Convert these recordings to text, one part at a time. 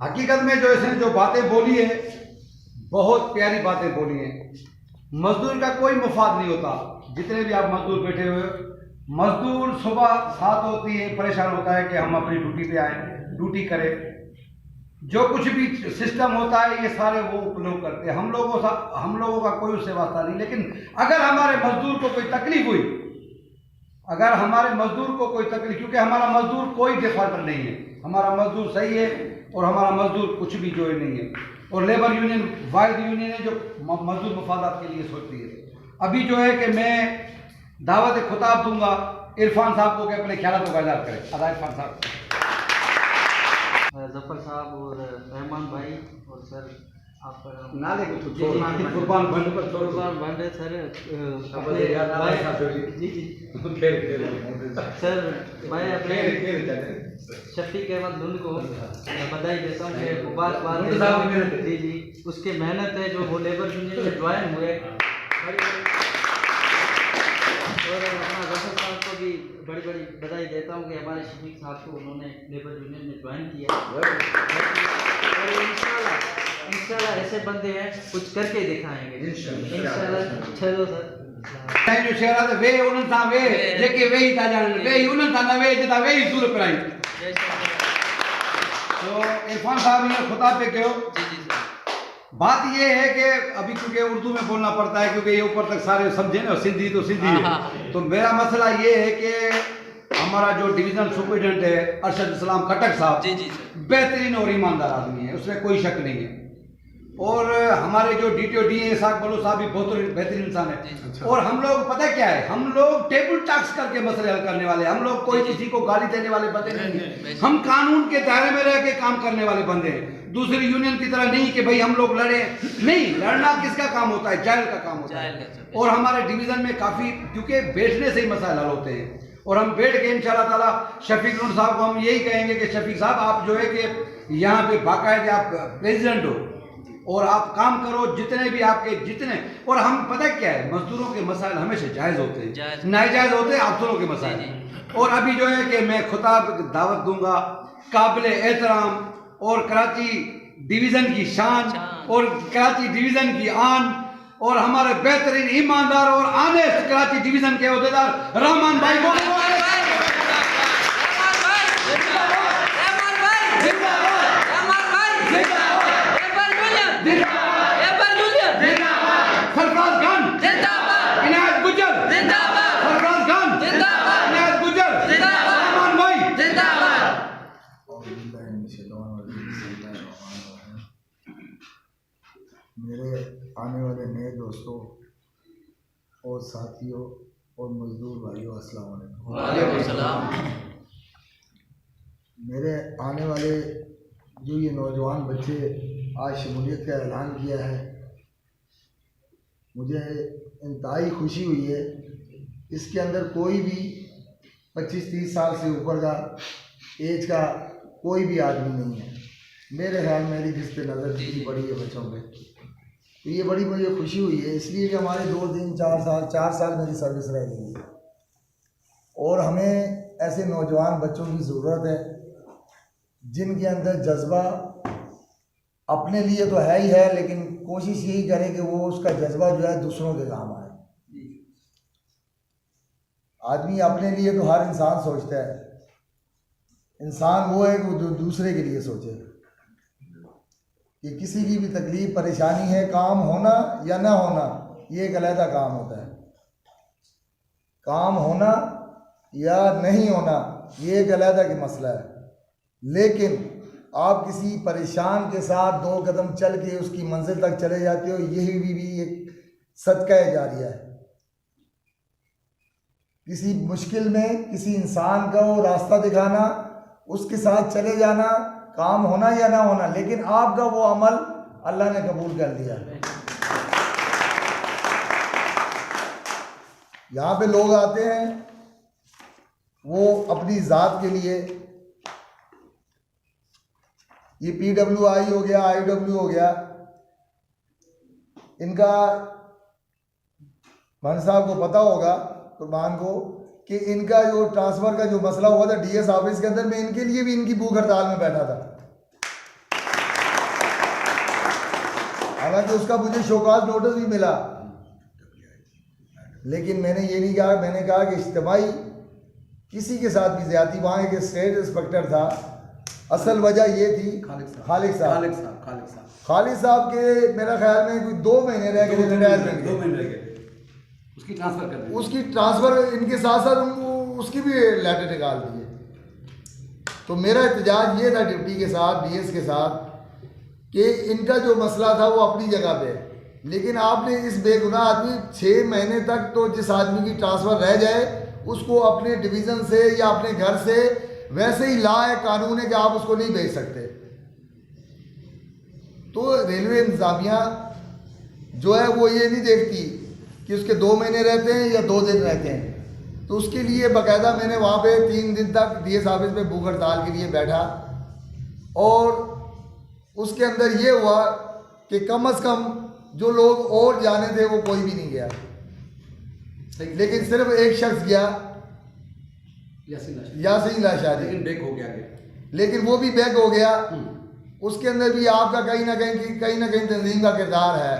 हकीकत में जो इसने जो बातें बोली है बहुत प्यारी बातें बोली हैं। मजदूर का कोई मुफाद नहीं होता। जितने भी आप मजदूर बैठे हुए, मजदूर सुबह 7 होती है, परेशान होता है कि हम अपनी ड्यूटी पे आए, ड्यूटी करें। जो कुछ भी सिस्टम होता है ये सारे वो लोग करते हैं। हम लोगों का कोई उससे वास्ता नहीं। लेकिन अगर हमारे मजदूर को कोई तकलीफ हुई, अगर हमारे मजदूर को कोई तकलीफ, क्योंकि हमारा मजदूर कोई डिफॉल्टर नहीं है, हमारा मजदूर सही है और हमारा मजदूर कुछ भी जो है नहीं है। और लेबर यूनियन वाहिद यूनियन है जो मजदूर मफादात के लिए सोचती है। अभी जो है कि मैं दावत खुताब दूंगा इरफान साहब को कि अपने ख्याल को इज़हार करें। अदा इरफान साहब। जफर साहब और रहमान भाई और सर आप नाले को कुर्बान बंडे सर जी जी सर भाई अपने शफीक अहमद लुन को बधाई देता हूँ कि मुबारकबाद जी जी उसके मेहनत है जो वो लेबर यूनियन में ज्वाइन हुए। और अपना जफर साहब को भी बड़ी बड़ी बधाई देता हूँ कि हमारे शफीक साहब को उन्होंने लेबर यूनियन में ज्वाइन किया। और इंशाल्लाह ऐसे बंदे हैं कुछ करके दिखाएंगे इंशाल्लाह। चलो सर जो शहरा वे उन्हनि सां वे जेके वेही था ॼाणनि, वेही उन्हनि सां न वे जितां वेही सूर पिराई। तो इरफान साहब ने खुताब पे कहो। बात ये है कि अभी क्योंकि उर्दू में बोलना पड़ता है क्योंकि ये ऊपर तक सारे समझे ना, सिंधी तो सिंधी है। तो मेरा मसला ये है कि हमारा जो डिवीजनल सुपरिटेंडेंट है अरशद इस्लाम खटक साहब बेहतरीन और ईमानदार आदमी है, उसमें कोई शक नहीं है। और हमारे जो DTO DA इसाक बलू साहब भी बहुत बेहतरीन इंसान है। और हम लोग पता क्या है, हम लोग टेबल टॉक्स करके मसले हल करने वाले, हम लोग कोई किसी को गाली देने वाले बंदे नहीं हैं। हम कानून के दायरे में रह के काम करने वाले बंदे हैं। दूसरी यूनियन की तरह नहीं कि भाई हम लोग लड़े नहीं। लड़ना किसका काम होता है? जाहिल का काम होता है। और हमारे डिवीजन में काफ़ी, क्योंकि बैठने से ही मसाइल हल होते हैं। और हम बैठ के इंशाल्लाह ताला शफीक लुन साहब को हम यही कहेंगे कि शफीक साहब आप जो है कि यहाँ पे बाकायदे आप प्रेसिडेंट हो और आप काम करो जितने भी आपके जितने। और हम पता क्या है, मजदूरों के मसाइल हमेशा जायज़ होते हैं, नाजायज़ होते हैं अफसरों के मसाइल। और अभी जो है कि मैं खुताब दावत दूंगा काबिल एहतराम और कराची डिवीज़न की शान और कराची डिवीज़न की आन और हमारे बेहतरीन ईमानदार और आने कराची डिवीज़न के अहदेदार रहमान भाई को मेरे आने वाले नए दोस्तों और साथियों और मजदूर भाइयों अस्सलाम वालेकुम। मेरे आने वाले जो ये नौजवान बच्चे आज शमूलियत का ऐलान किया है, मुझे इंतहाई खुशी हुई है। इसके अंदर कोई भी 25-30 साल से ऊपर का एज का कोई भी आदमी नहीं है। मेरे ख्याल मेरी जिस पे नज़र दी पड़ी है बच्चों पे, तो ये बड़ी मुझे खुशी हुई है। इसलिए कि हमारे 4 साल मेरी सर्विस रह गई है और हमें ऐसे नौजवान बच्चों की ज़रूरत है जिनके अंदर जज्बा अपने लिए तो है ही है, लेकिन कोशिश यही करें कि वो उसका जज्बा जो है दूसरों के काम आए। आदमी अपने लिए तो हर इंसान सोचता है, इंसान वो है कि वो दूसरे के लिए सोचे कि किसी की भी तकलीफ परेशानी है, काम होना या ना होना ये एक अलहदा काम होता है। काम होना या नहीं होना ये एक अलहदा की मसला है। लेकिन आप किसी परेशान के साथ 2 कदम चल के उसकी मंजिल तक चले जाते हो, यही भी एक सदका जारिया है। किसी मुश्किल में किसी इंसान का वो रास्ता दिखाना, उसके साथ चले जाना, काम होना या ना होना, लेकिन आपका वो अमल अल्लाह ने कबूल कर लिया। यहाँ पे लोग आते हैं वो अपनी ज़ात के लिए, ये PWI हो गया, IW हो गया, इनका मान साहब को पता होगा कुर्बान को कि इनका जो ट्रांसफ़र का जो मसला हुआ था डीएस ऑफिस के अंदर, मैं इनके लिए भी इनकी भूख हड़ताल में बैठा था। हालांकि उसका मुझे शोकाज नोटिस भी मिला, लेकिन मैंने ये नहीं कहा। मैंने कहा कि इज्तिमाई किसी के साथ भी ज़्यादती, वहाँ एक स्टेट इंस्पेक्टर था, असल वजह ये थी खालिद साहब के मेरा ख्याल में कोई 2 महीने रह गए थे रिटायरमेंट, 2 महीने रह गए, उसकी ट्रांसफ़र कर दी। उसकी ट्रांसफ़र इनके साथ साथ उनको उसकी भी लेटर निकाल दिए। तो मेरा एहतजाज ये था डिप्टी के साथ, डीएस के साथ, कि इनका जो मसला था वो अपनी जगह पे है, लेकिन आपने इस बेगुनाह आदमी 6 महीने तक, तो जिस आदमी की ट्रांसफ़र रह जाए उसको अपने डिवीज़न से या अपने घर से, वैसे ही ला है, कानून है कि आप उसको नहीं भेज सकते। तो रेलवे इंतज़ामिया जो है वो ये नहीं देखती कि उसके 2 महीने रहते हैं या 2 दिन रहते हैं। तो उसके लिए बाकायदा मैंने वहाँ पे 3 दिन तक डीएस ऑफिस में भूख हड़ताल के लिए बैठा, और उसके अंदर ये हुआ कि कम से कम जो लोग और जाने थे वो कोई भी नहीं गया, लेकिन सिर्फ एक शख्स गया, यासीन लाशारी, लेकिन बैक हो गया आगे। लेकिन वो भी बैक हो गया। उसके अंदर भी आपका कहीं ना कहीं तंजीम का किरदार है।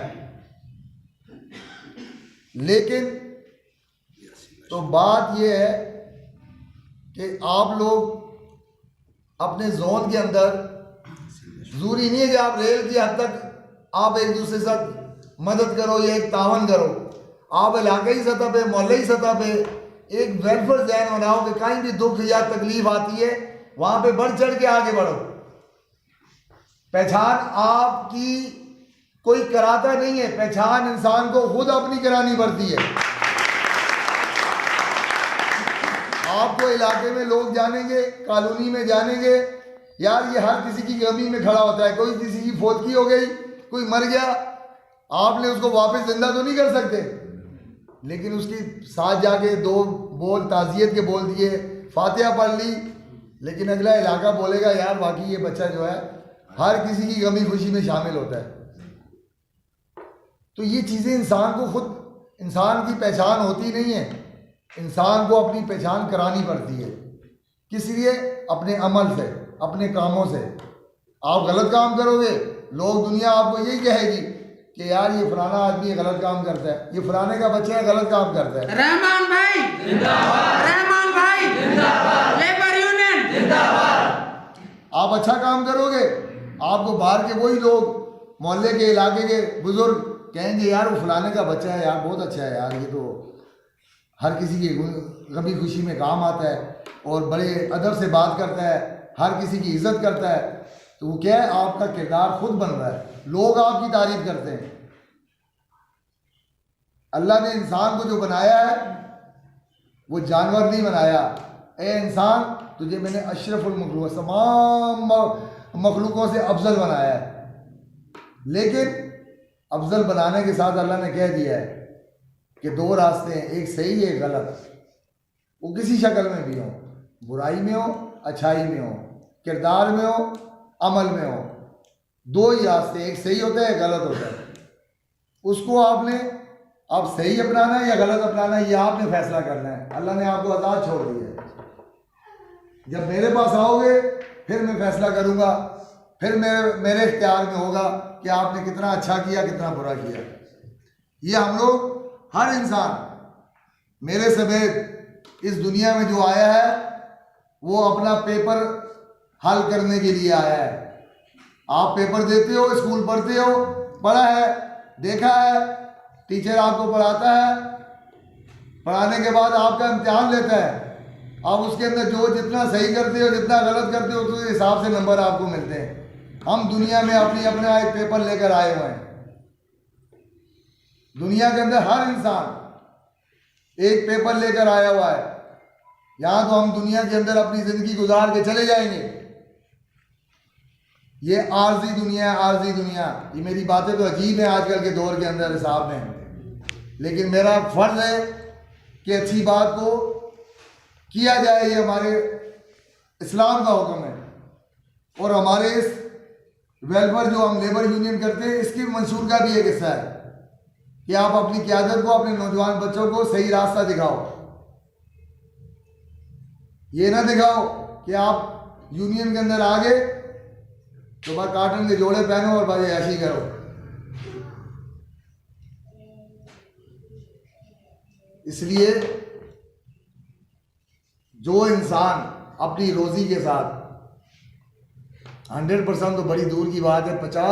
लेकिन तो बात ये है कि आप लोग अपने जोन के अंदर, जरूरी नहीं है कि आप रेल की हद तक आप एक दूसरे के साथ मदद करो या एक तावन करो। आप इलाकाई सतह पे, मोहल्लाई सतह पे एक वेलफेयर जहन बनाओ कि कहीं भी दुख या तकलीफ आती है वहाँ पे बढ़ चढ़ के आगे बढ़ो। पहचान आपकी कोई कराता नहीं है, पहचान इंसान को खुद अपनी करानी पड़ती है। आपको इलाके में लोग जानेंगे, कॉलोनी में जानेंगे, यार ये हर किसी की गमी में खड़ा होता है। कोई किसी की फौतगी हो गई, कोई मर गया, आपने उसको वापस जिंदा तो नहीं कर सकते, लेकिन उसकी साथ जाके 2 बोल ताज़ियत के बोल दिए, फातिहा पढ़ ली, लेकिन अगला इलाका बोलेगा यार वाकई ये बच्चा जो है हर किसी की गमी खुशी में शामिल होता है। तो ये चीज़ें इंसान को खुद, इंसान की पहचान होती नहीं है, इंसान को अपनी पहचान करानी पड़ती है। किस लिए? अपने अमल से, अपने कामों से। आप गलत काम करोगे, लोग, दुनिया आपको यही कहेगी कि यार ये फलाना आदमी गलत काम करता है, ये फलाने का बच्चा गलत काम करता है। रहमान भाई जिंदाबाद, रहमान भाई जिंदाबाद, लेबर यूनियन जिंदाबाद। आप अच्छा काम करोगे, आपको बाहर के वही लोग, मोहल्ले के, इलाके के बुजुर्ग कहेंगे यार वो फलाने का बच्चा है यार, बहुत अच्छा है यार, ये तो हर किसी की गमी खुशी में काम आता है और बड़े अदब से बात करता है, हर किसी की इज्जत करता है। तो वो क्या है, आपका किरदार खुद बन रहा है, लोग आपकी तारीफ करते हैं। अल्लाह ने इंसान को जो बनाया है वो जानवर नहीं बनाया। ए इंसान, तुझे मैंने अशरफुल मखलूक, तमाम मखलूकों से अफजल बनाया है। लेकिन अफजल बनाने के साथ अल्लाह ने कह दिया है कि 2 रास्ते हैं, एक सही है, एक गलत। वो किसी शक्ल में भी हो, बुराई में हो, अच्छाई में हो, किरदार में हो, अमल में हो, 2 ही रास्ते, एक सही होता है, एक गलत होता है। उसको आपने अब सही अपनाना है या गलत अपनाना है, ये आपने फैसला करना है। अल्लाह ने आपको आज़ाद छोड़ दिया है। जब मेरे पास आओगे फिर मैं फैसला करूँगा, फिर मेरे इख्तियार में होगा कि आपने कितना अच्छा किया, कितना बुरा किया। ये हम लोग, हर इंसान मेरे समेत इस दुनिया में जो आया है वो अपना पेपर हल करने के लिए आया है। आप पेपर देते हो, स्कूल पढ़ते हो, पढ़ा है, देखा है, टीचर आपको पढ़ाता है, पढ़ाने के बाद आपका इम्तिहान लेता है। आप उसके अंदर जो जितना सही करते हो, जितना गलत करते हो, उस हिसाब से नंबर आपको मिलते हैं। हम दुनिया में अपना एक पेपर लेकर आए हुए हैं। दुनिया के अंदर हर इंसान एक पेपर लेकर आया हुआ है। यहाँ तो हम दुनिया के अंदर अपनी ज़िंदगी गुजार के चले जाएंगे। ये आर्जी दुनिया है, आर्जी दुनिया। ये मेरी बातें तो अजीब हैं आजकल के दौर के अंदर हिसाब में, लेकिन मेरा फ़र्ज़ है कि अच्छी बात को किया जाए। ये हमारे इस्लाम का हुक्म है। और हमारे इस वेलफेयर जो हम लेबर यूनियन करते हैं, इसकी मंशूर का भी एक हिस्सा है कि आप अपनी क़यादत को, अपने नौजवान बच्चों को सही रास्ता दिखाओ। ये ना दिखाओ कि आप यूनियन के अंदर आ गए तो बस कार्टन के जोड़े पहनो और बस ऐसी करो। इसलिए जो इंसान अपनी रोजी के साथ 100% तो बड़ी दूर की बात है, 50